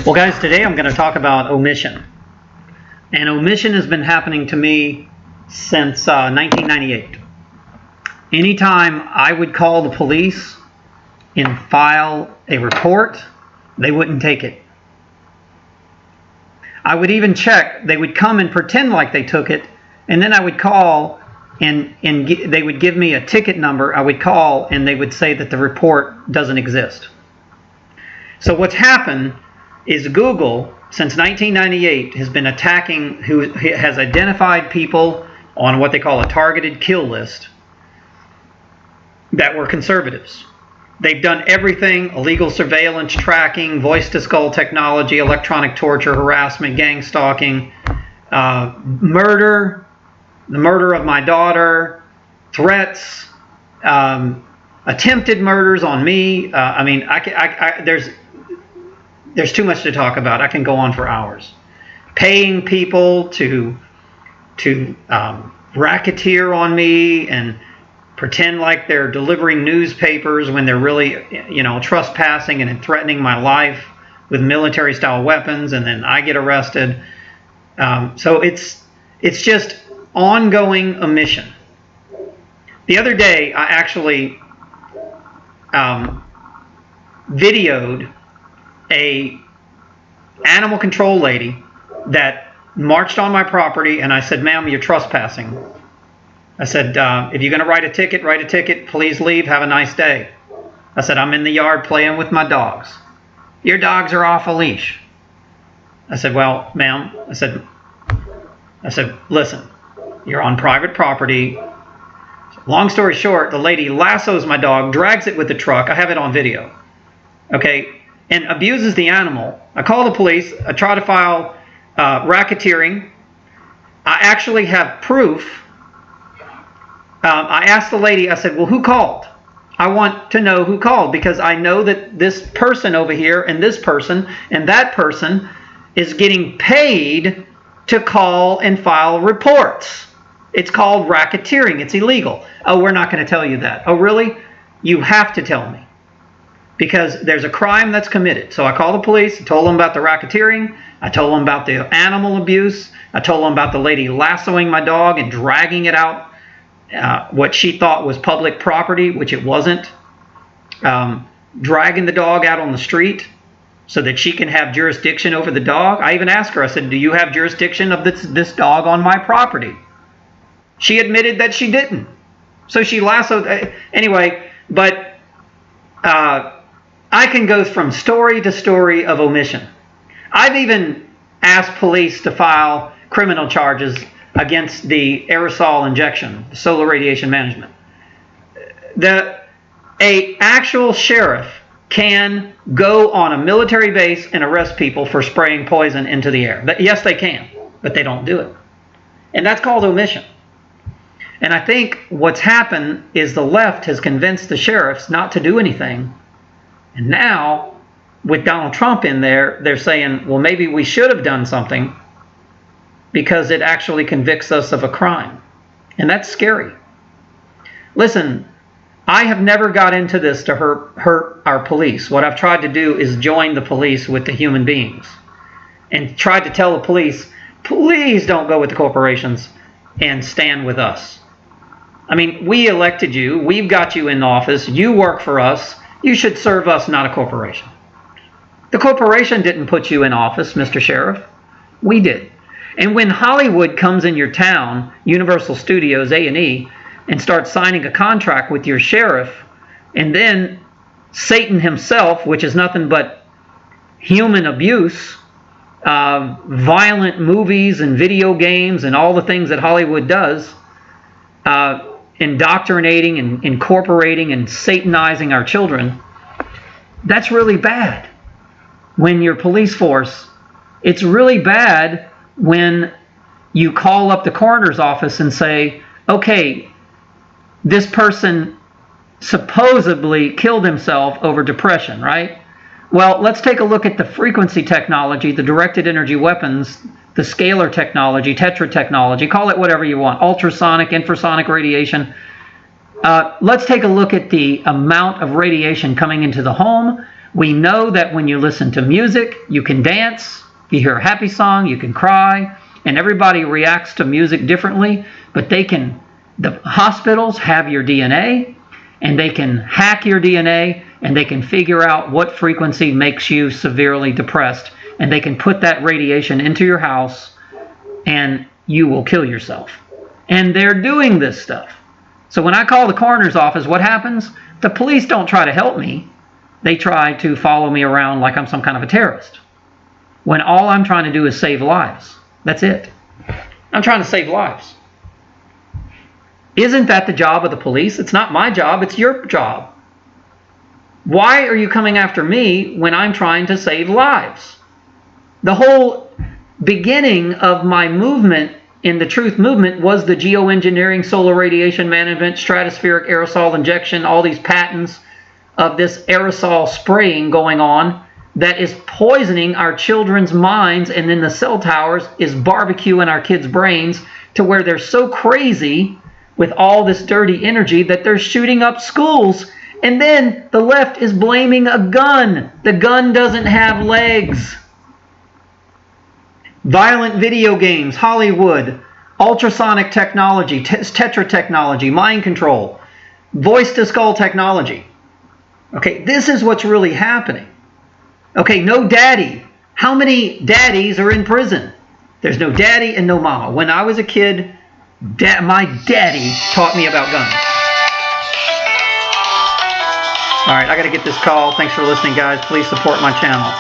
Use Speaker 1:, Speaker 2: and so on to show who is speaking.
Speaker 1: Well, guys, today I'm going to talk about omission. And omission has been happening to me since 1998. Anytime I would call the police and file a report, they wouldn't take it. I would even check. They would come and pretend like they took it, and then I would call and they would give me a ticket number. I would call and they would say that the report doesn't exist. So what's happened is Google, since 1998, has been attacking, has identified people on what they call a targeted kill list that were conservatives. They've done everything: illegal surveillance, tracking, voice-to-skull technology, electronic torture, harassment, gang stalking, murder, the murder of my daughter, threats, attempted murders on me. I mean, there's too much to talk about. I can go on for hours. Paying people to racketeer on me and pretend like they're delivering newspapers when they're really, trespassing and threatening my life with military-style weapons, and then I get arrested. So it's just ongoing omission. The other day, I actually videoed a animal control lady that marched on my property, and I said, "Ma'am, you're trespassing." I said, "If you're going to write a ticket, please leave, have a nice day." I said, "I'm in the yard playing with my dogs. Your dogs are off a leash." I said, "Well, ma'am," I said, "listen, you're on private property." Long story short, the lady lassos my dog, drags it with the truck. I have it on video. Okay, and abuses the animal. I call the police. I try to file racketeering. I actually have proof. I asked the lady, I said, "Well, who called? I want to know who called, because I know that this person over here and this person and that person is getting paid to call and file reports. It's called racketeering. It's illegal." "Oh, we're not going to tell you that." "Oh, really? You have to tell me, because there's a crime that's committed." So I called the police, I told them about the racketeering, I told them about the animal abuse, I told them about the lady lassoing my dog and dragging it out, what she thought was public property, which it wasn't, dragging the dog out on the street so that she can have jurisdiction over the dog. I even asked her, I said, "Do you have jurisdiction of this dog on my property?" She admitted that she didn't. So she lassoed, anyway, but I can go from story to story of omission. I've even asked police to file criminal charges against the aerosol injection, the solar radiation management. A actual sheriff can go on a military base and arrest people for spraying poison into the air. Yes, they can, but they don't do it. And that's called omission. And I think what's happened is the left has convinced the sheriffs not to do anything. And now, with Donald Trump in there, they're saying, well, maybe we should have done something, because it actually convicts us of a crime. And that's scary. Listen, I have never got into this to hurt our police. What I've tried to do is join the police with the human beings, and tried to tell the police, please don't go with the corporations and stand with us. I mean, we elected you. We've got you in office. You work for us. You should serve us, not a corporation. The corporation didn't put you in office, Mr. Sheriff. We did. And when Hollywood comes in your town, Universal Studios, A&E, and starts signing a contract with your sheriff, and then Satan himself, which is nothing but human abuse, violent movies and video games and all the things that Hollywood does, indoctrinating and incorporating and satanizing our children, that's really bad. When your police force, it's really bad when you call up the coroner's office and say, okay, this person supposedly killed himself over depression, right? Well, let's take a look at the frequency technology, the directed energy weapons, the scalar technology, tetra technology, call it whatever you want, ultrasonic, infrasonic radiation. Let's take a look at the amount of radiation coming into the home. We know that when you listen to music, you can dance. You hear a happy song, you can cry, and everybody reacts to music differently, but the hospitals have your DNA, and they can hack your DNA, and they can figure out what frequency makes you severely depressed, and they can put that radiation into your house, and you will kill yourself. And they're doing this stuff. So when I call the coroner's office, what happens? The police don't try to help me. They try to follow me around like I'm some kind of a terrorist, when all I'm trying to do is save lives. That's it. I'm trying to save lives. Isn't that the job of the police? It's not my job, it's your job. Why are you coming after me when I'm trying to save lives? The whole beginning of my movement in the truth movement was the geoengineering, solar radiation management, stratospheric aerosol injection, all these patents of this aerosol spraying going on that is poisoning our children's minds, and then the cell towers is barbecuing our kids' brains to where they're so crazy with all this dirty energy that they're shooting up schools. And then the left is blaming a gun. The gun doesn't have legs. Violent video games, Hollywood, ultrasonic technology, tetra technology, mind control, voice to skull technology. Okay, this is what's really happening. Okay, no daddy. How many daddies are in prison? There's no daddy and no mama. When I was a kid, my daddy taught me about guns. All right, I got to get this call. Thanks for listening, guys. Please support my channel.